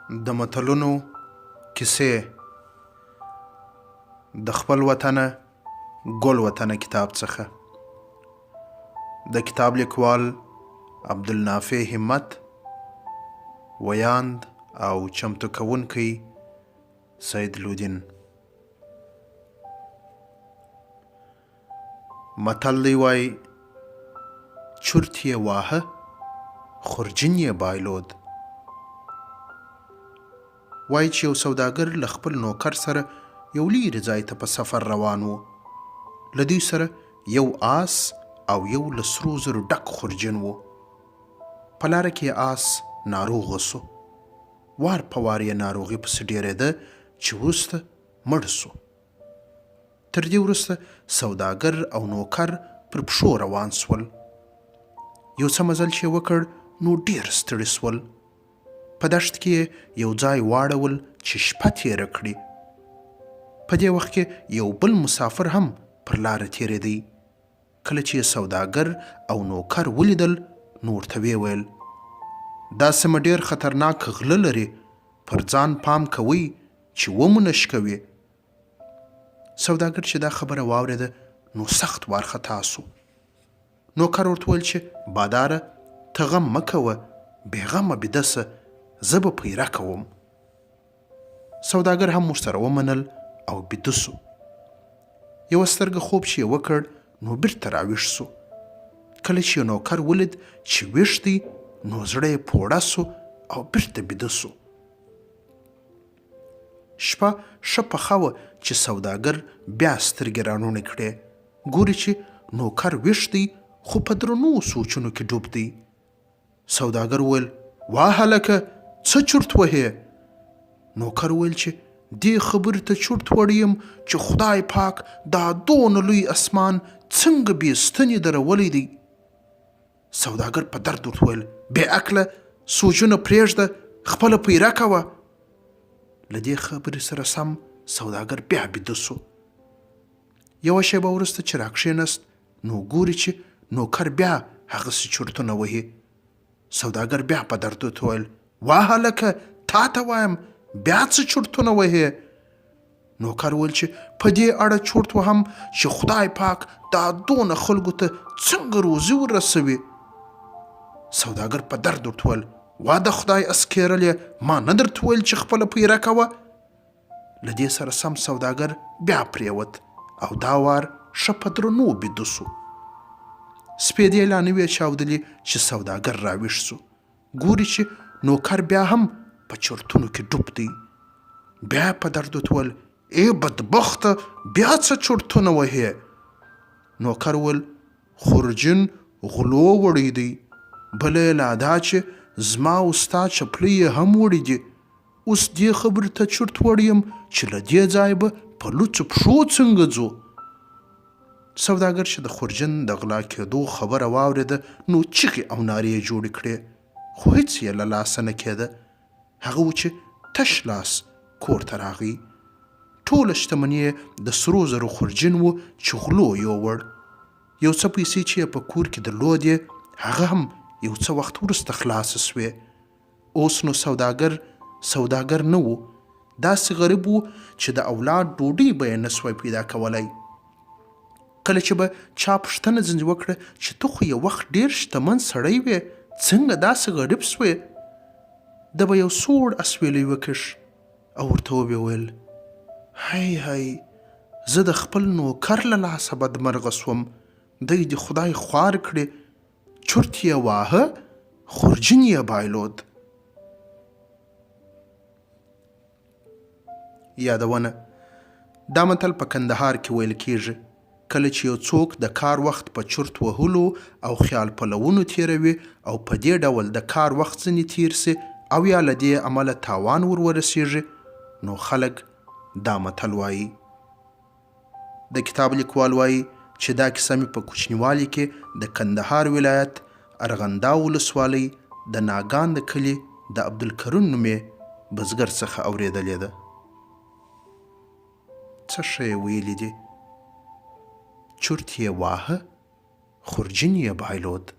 د متلونو کیسې د خپل وطنه ګل وطنه کتاب څخه. د کتاب لیکوال عبدالنافع همت، ویاند او چمتو کوونکی سعید لودین. متل دی وای چورت یې واهه، خورجین یې بايلود. وای چې یو سوداګر له خپل نوکر سره یو لیرې ځای ته په سفر روان و. له دوی سره یو آس او یو له سرو زرو ډک خورجین و. په لاره کې آس ناروغه سو. وار په وار یې ناروغي پسې ډېرېده چې وروسته مړ سو. تر دې وروسته سوداګر او نوکر پر پښو روان سول. یو څه مزل چې وکړ نو ډېر ستړي سول. په دشت کې یو ځای واړول چې شپه تېره کړي. په دې وخت کې یو بل مسافر هم پر لاره تېرېدی. کله چې سوداګر او نوکر ولیدل نو ورته ویې ویل دا سیمه ډېر خطرناک غله لري، پر ځان پام کوئ چې ومو نه شکوي. سوداګر چې دا خبره واورېده نو سخت وارخطا سو. نوکر ورته ویل چې باداره ته غم مه کوه، بېغمه بیده سه، زه به پیره کوم. سوداګر هم ورسره ومنل او بیده سو. یوه سترګه خوب چې یې وکړ نو بیرته راویښ سو. کله چې نوکر ولید چې ویښ دی نو زړه یې پوړه سو او بیرته بیده سو. شپه ښه پخه وه چې سوداګر بیا سترګې رانوڼې کړې. ګوري چې نوکر ویښ دی خو په درنو سوچونو کې ډوب دی. سوداګر وویل واه هلکه څه چورت وهې؟ نوکر وویل چې دې خبرې ته چورت وړی یم چې خدای پاک دا دونه لوی اسمان څنګه بې ستنې درولی دی. سوداګر په درد ورته وویل بې عقله سوچونه پرېږده، خپله پیره کوه. له دې خبرې سره سم سوداګر بیا بیده سو. یوه شیبه وروسته چې راکښېنست نو ګوري چې نوکر بیا هغسې چورتونه وهي. سوداګر بیا په درد ورته وویل واه هلکه تا ته وایم بیا څه چورتونه وهې؟ نوکر وویل چې په دې اړه چورت وهم چې خدای پاک دا دونه خلکو ته څنګه روزي ورسوي. سوداګر په درد ورته وویل وا د خدای اسکیرلې، ما نه درته ویل چې خپله پیره کوه؟ له دې سره سم سوداګر بیا پرېوت او دا وار ښه په درنو بیده سو. سپېدې لا نه وې چاودلې چې سوداګر راویښ سو. ګوري چې نوکر بیا هم په چورتونو کې ډوب دی. بیا په درد ورته وویل ای بدبخته بیا څه چورتونه وهې؟ نوکر وویل خورجین غلو وړی دی، بله یې لا دا چې زما او ستا چپلۍ یې هم وړي دي. اوس دې خبرې ته چورت وړی یم چې له دې ځایه به په لوڅو پښو څنګه ځو. سوداګر چې د خورجین د غلا کېدو خبره واورېده نو چیغې او نارې یې جوړې کړې، خو هېڅ یې له لاسه نه کېده. هغه و چې تش لاس کور ته راغی. ټوله شتمني یې د سرو زرو خورجین و چې غلو یووړ. یو څه پیسې چې یې په کور کې درلودې هغه هم یو څه وخت وروسته خلاصه سوې. اوس نو سوداګر نه و، داسې غریب و چې د اولاد ډوډۍ به یې نه سوی پیدا کولی. کله چې به چا پوښتنه ځینې وکړه چې ته خو یو وخت ډېر شتمن سړی وې، څنګه داسې غریب سوې؟ ده به یو سوړ اسویلی وکش او ورته وبې ویل هی هی زه د خپل نوکر له لاسه بدمرغه سوم، دی دې خدای خوار کړې. چورت یې واهه، خورجین یې بايلود. یادونه: دا متل په کندهار کې ویل کیږي. کله چې یو څوک د کار وخت په چورت وهلو او خیال پلونو تیروي او په دې ډول د کار وخت ځینې تیر سي او یا له دې عمله تاوان ورسیږي نو خلک دا متل وایي. د کتاب لیکوال وایي چې دا کیسه مې په کوچنیوالي کې د کندهار ولایت ارغنداو ولسوالۍ د ناګان د کلي د عبدالکریم نومې بزګر څخه اورېدلې ده. څه ښه یې ویلي دي چورت یې واهه، خورجین یې بايلود.